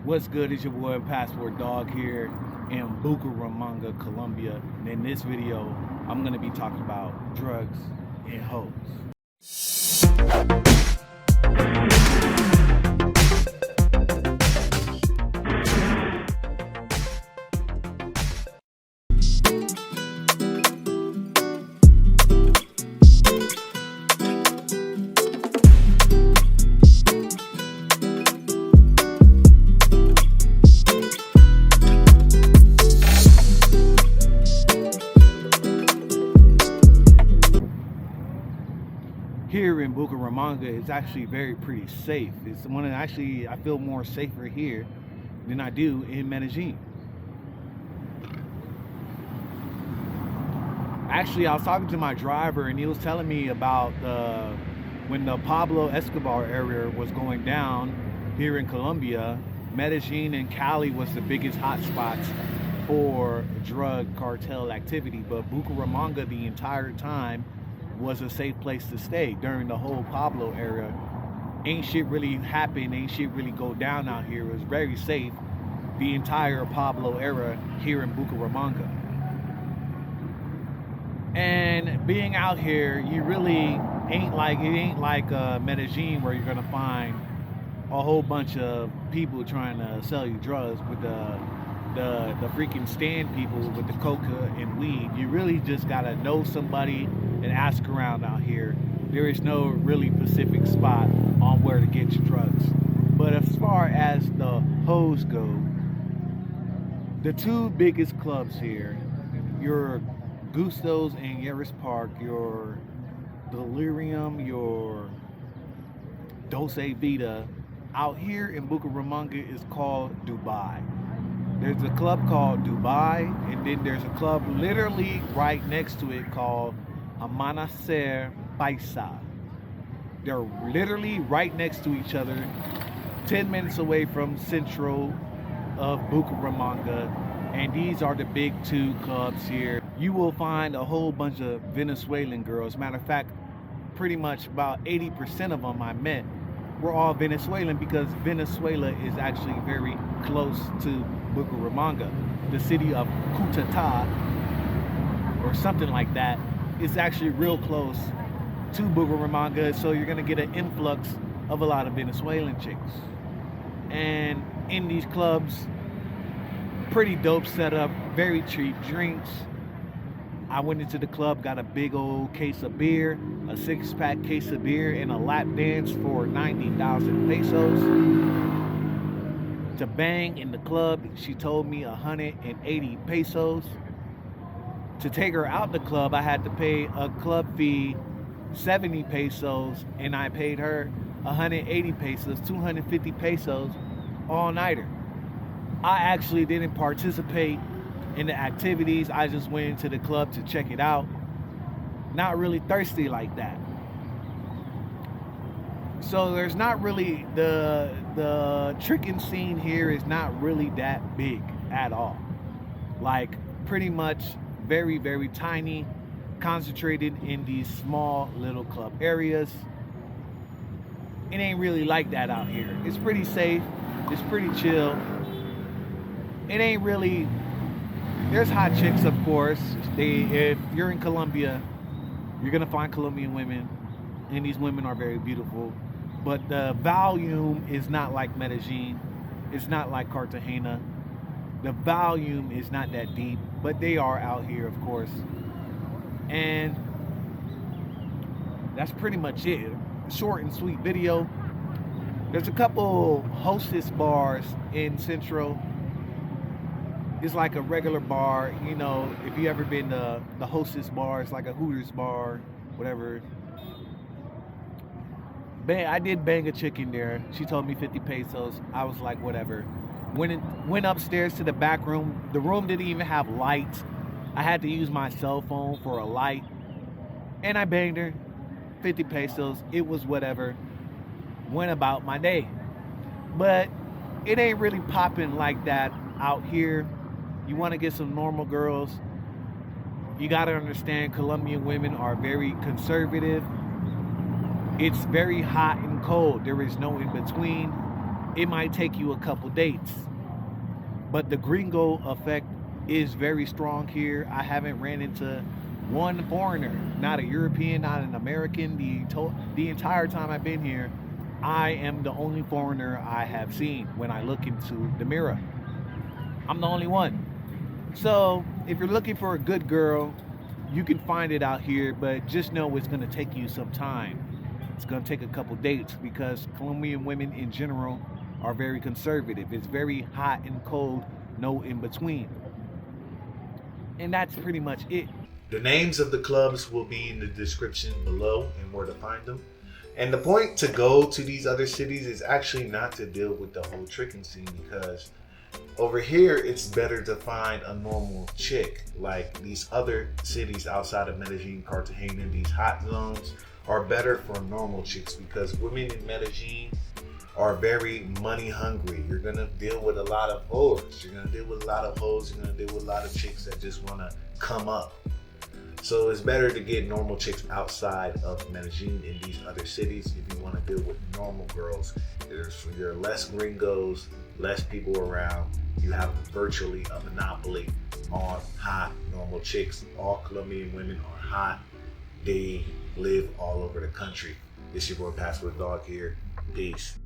What's good? It's your boy Passport Dog here in Bucaramanga, Colombia. And in this video, I'm gonna be talking about drugs and hoes. Here in Bucaramanga, it's actually pretty safe. It's one of I feel more safer here than I do in Medellin. Actually, I was talking to my driver and he was telling me about when the Pablo Escobar area was going down here in Colombia. Medellin and Cali was the biggest hotspots for drug cartel activity, but Bucaramanga the entire time was a safe place to stay during the whole Pablo era. Ain't shit really happen, ain't shit really go down out here. It was very safe the entire Pablo era here in Bucaramanga. And being out here, you really ain't like Medellin, where you're gonna find a whole bunch of people trying to sell you drugs with the freaking stand people with the coca and weed. You really just gotta know somebody and ask around out here. There is no really specific spot on where to get your drugs. But as far as the hoes go, the two biggest clubs here, your Gustos and Yaris Park, your Delirium, your Dolce Vita, out here in Bucaramanga is called Dubai. There's a club called Dubai, and then there's a club literally right next to it called Amanecer Paisa. They're literally right next to each other, 10 minutes away from Centro of Bucaramanga, and these are the big two clubs here. You will find a whole bunch of Venezuelan girls. Matter of fact, pretty much about 80% of them I met were all Venezuelan, because Venezuela is actually very close to Bucaramanga. The city of Cúcuta or something like that is actually real close to Bucaramanga, so you're gonna get an influx of a lot of Venezuelan chicks. And in these clubs, pretty dope setup, very cheap drinks. I went into the club, got a big old case of beer, a 6-pack case of beer, and a lap dance for 90,000 pesos. To bang in the club, she told me 180 pesos. To take her out the club, I had to pay a club fee, 70 pesos, and I paid her 180 pesos, 250 pesos, all-nighter. I actually didn't participate in the activities. I just went into the club to check it out. Not really thirsty like that. So there's not really, the tricking scene here is not really that big at all. Like, pretty much very, very tiny, concentrated in these small little club areas. It ain't really like that out here. It's pretty safe, it's pretty chill. It ain't really, there's hot chicks, of course. If you're in Colombia, you're gonna find Colombian women, and these women are very beautiful. But the volume is not like Medellin. It's not like Cartagena. The volume is not that deep, but they are out here, of course. And that's pretty much it. Short and sweet video. There's a couple hostess bars in Centro. It's like a regular bar, you know, if you ever been to the hostess bar, it's like a Hooters bar, whatever. I did bang a chick in there. She told me 50 pesos. I was like, whatever. Went upstairs to the back room. The room didn't even have lights. I had to use my cell phone for a light. And I banged her, 50 pesos. It was whatever. Went about my day. But it ain't really popping like that out here. You want to get some normal girls, you got to understand Colombian women are very conservative. It's very hot and cold. There is no in between. it might take you a couple dates. But the Gringo effect is very strong here. I haven't ran into one foreigner, not a European, not an American. The entire time I've been here, I am the only foreigner I have seen when I look into the mirror. I'm the only one. So if you're looking for a good girl, you can find it out here, but just know it's going to take you some time. It's going to take a couple dates because Colombian women in general are very conservative. It's very hot and cold, no in between. And that's pretty much it. The names of the clubs will be in the description below and where to find them. And the point to go to these other cities is actually not to deal with the whole tricking scene, because over here it's better to find a normal chick. Like these other cities outside of Medellin, Cartagena, these hot zones are better for normal chicks because women in Medellin are very money hungry. You're gonna deal with a lot of whores. You're gonna deal with a lot of hoes. You're gonna deal with a lot of chicks that just wanna come up. So it's better to get normal chicks outside of Medellin in these other cities if you want to deal with normal girls. There are less gringos, less people around. You have virtually a monopoly on hot normal chicks. All Colombian women are hot. They live all over the country. It's your boy Passport Dog here. Peace.